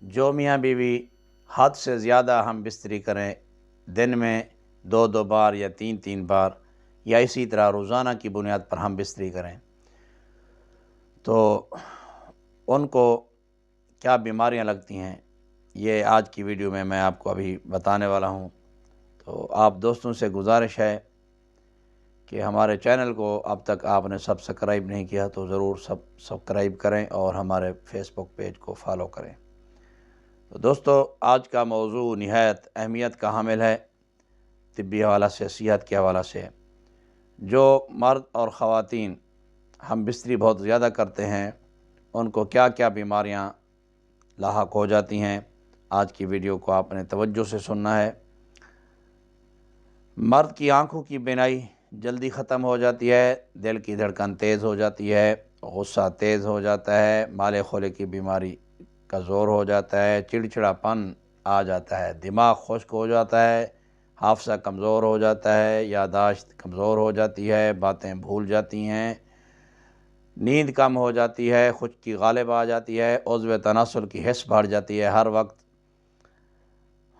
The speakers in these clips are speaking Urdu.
جو میاں بیوی حد سے زیادہ ہم بستری کریں، دن میں 2 بار یا 3 بار یا اسی طرح روزانہ کی بنیاد پر ہم بستری کریں، تو ان کو کیا بیماریاں لگتی ہیں، یہ آج کی ویڈیو میں آپ کو ابھی بتانے والا ہوں۔ تو آپ دوستوں سے گزارش ہے کہ ہمارے چینل کو اب تک آپ نے سبسکرائب نہیں کیا تو ضرور سبسکرائب کریں اور ہمارے فیس بک پیج کو فالو کریں۔ تو دوستو، آج کا موضوع نہایت اہمیت کا حامل ہے، طبی حوالہ سے، صحت کے حوالہ سے۔ جو مرد اور خواتین ہم بستری بہت زیادہ کرتے ہیں، ان کو کیا کیا بیماریاں لاحق ہو جاتی ہیں، آج کی ویڈیو کو آپ نے توجہ سے سننا ہے۔ مرد کی آنکھوں کی بینائی جلدی ختم ہو جاتی ہے، دل کی دھڑکن تیز ہو جاتی ہے، غصہ تیز ہو جاتا ہے، مالے خولے کی بیماری کا زور ہو جاتا ہے، چڑچڑا پن آ جاتا ہے، دماغ خشک ہو جاتا ہے، حافظہ کمزور ہو جاتا ہے، یادداشت کمزور ہو جاتی ہے، باتیں بھول جاتی ہیں، نیند کم ہو جاتی ہے، خشکی غالب آ جاتی ہے، عضو تناسل کی حس بڑھ جاتی ہے، ہر وقت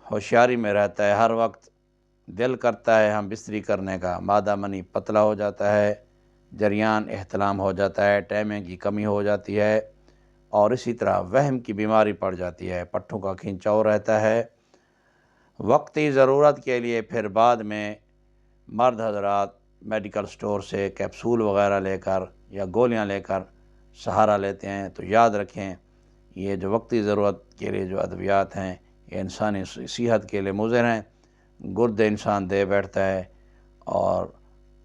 ہوشیاری میں رہتا ہے، ہر وقت دل کرتا ہے ہم بستری کرنے کا، معدہ منی پتلا ہو جاتا ہے، جریان احتلام ہو جاتا ہے، ٹائمنگ کی کمی ہو جاتی ہے، اور اسی طرح وہم کی بیماری پڑ جاتی ہے، پٹھوں کا کھنچاؤ رہتا ہے۔ وقتی ضرورت کے لیے پھر بعد میں مرد حضرات میڈیکل سٹور سے کیپسول وغیرہ لے کر یا گولیاں لے کر سہارا لیتے ہیں، تو یاد رکھیں یہ جو وقتی ضرورت کے لیے جو ادویات ہیں یہ انسانی صحت کے لیے مضر ہیں، گردے انسان دے بیٹھتا ہے، اور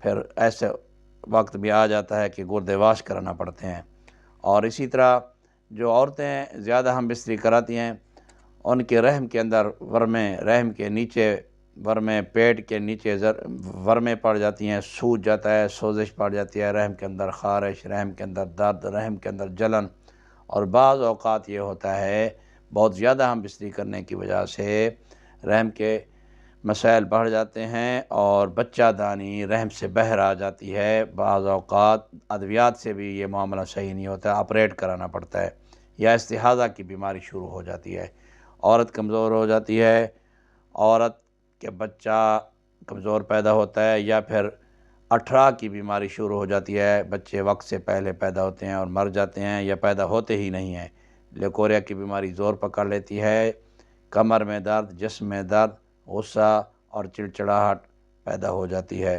پھر ایسے وقت بھی آ جاتا ہے کہ گردے واش کرانا پڑتے ہیں۔ اور اسی طرح جو عورتیں زیادہ ہم بستری کراتی ہیں، ان کے رحم کے اندر ورمیں، رحم کے نیچے ورمیں، پیٹ کے نیچے ورمیں پڑ جاتی ہیں، سوج جاتا ہے، سوزش پڑ جاتی ہے، رحم کے اندر خارش، رحم کے اندر درد، رحم کے اندر جلن، اور بعض اوقات یہ ہوتا ہے بہت زیادہ ہم بستری کرنے کی وجہ سے رحم کے مسائل بڑھ جاتے ہیں اور بچہ دانی رحم سے باہر آ جاتی ہے۔ بعض اوقات ادویات سے بھی یہ معاملہ صحیح نہیں ہوتا، آپریٹ کرانا پڑتا ہے، یا استحاضہ کی بیماری شروع ہو جاتی ہے، عورت کمزور ہو جاتی ہے، عورت کے بچہ کمزور پیدا ہوتا ہے، یا پھر اٹھرا کی بیماری شروع ہو جاتی ہے، بچے وقت سے پہلے پیدا ہوتے ہیں اور مر جاتے ہیں یا پیدا ہوتے ہی نہیں ہیں، لیکوریا کی بیماری زور پکڑ لیتی ہے، کمر میں درد، جسم میں درد، غصہ اور چڑچڑاہٹ پیدا ہو جاتی ہے۔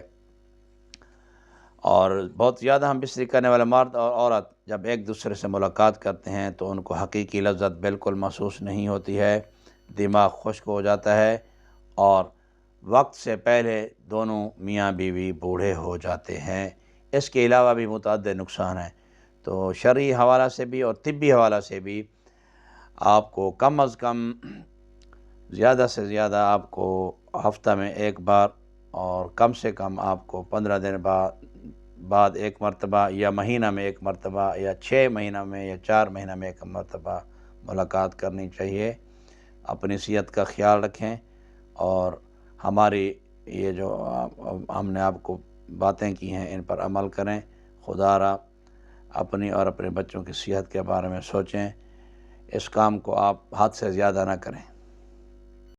اور بہت زیادہ ہم بستری کرنے والے مرد اور عورت جب ایک دوسرے سے ملاقات کرتے ہیں تو ان کو حقیقی لذت بالکل محسوس نہیں ہوتی ہے، دماغ خشک ہو جاتا ہے، اور وقت سے پہلے دونوں میاں بیوی بوڑھے ہو جاتے ہیں۔ اس کے علاوہ بھی متعدد نقصان ہیں، تو شرعی حوالہ سے بھی اور طبی حوالہ سے بھی آپ کو کم از کم، زیادہ سے زیادہ آپ کو ہفتہ میں 1 بار اور کم سے کم آپ کو 15 دن بعد 1 مرتبہ، یا مہینہ میں 1 مرتبہ، یا 6 مہینہ میں یا 4 مہینہ میں 1 مرتبہ ملاقات کرنی چاہیے۔ اپنی صحت کا خیال رکھیں، اور ہماری یہ جو ہم نے آپ کو باتیں کی ہیں ان پر عمل کریں۔ خدا را اپنی اور اپنے بچوں کی صحت کے بارے میں سوچیں، اس کام کو آپ حد سے زیادہ نہ کریں۔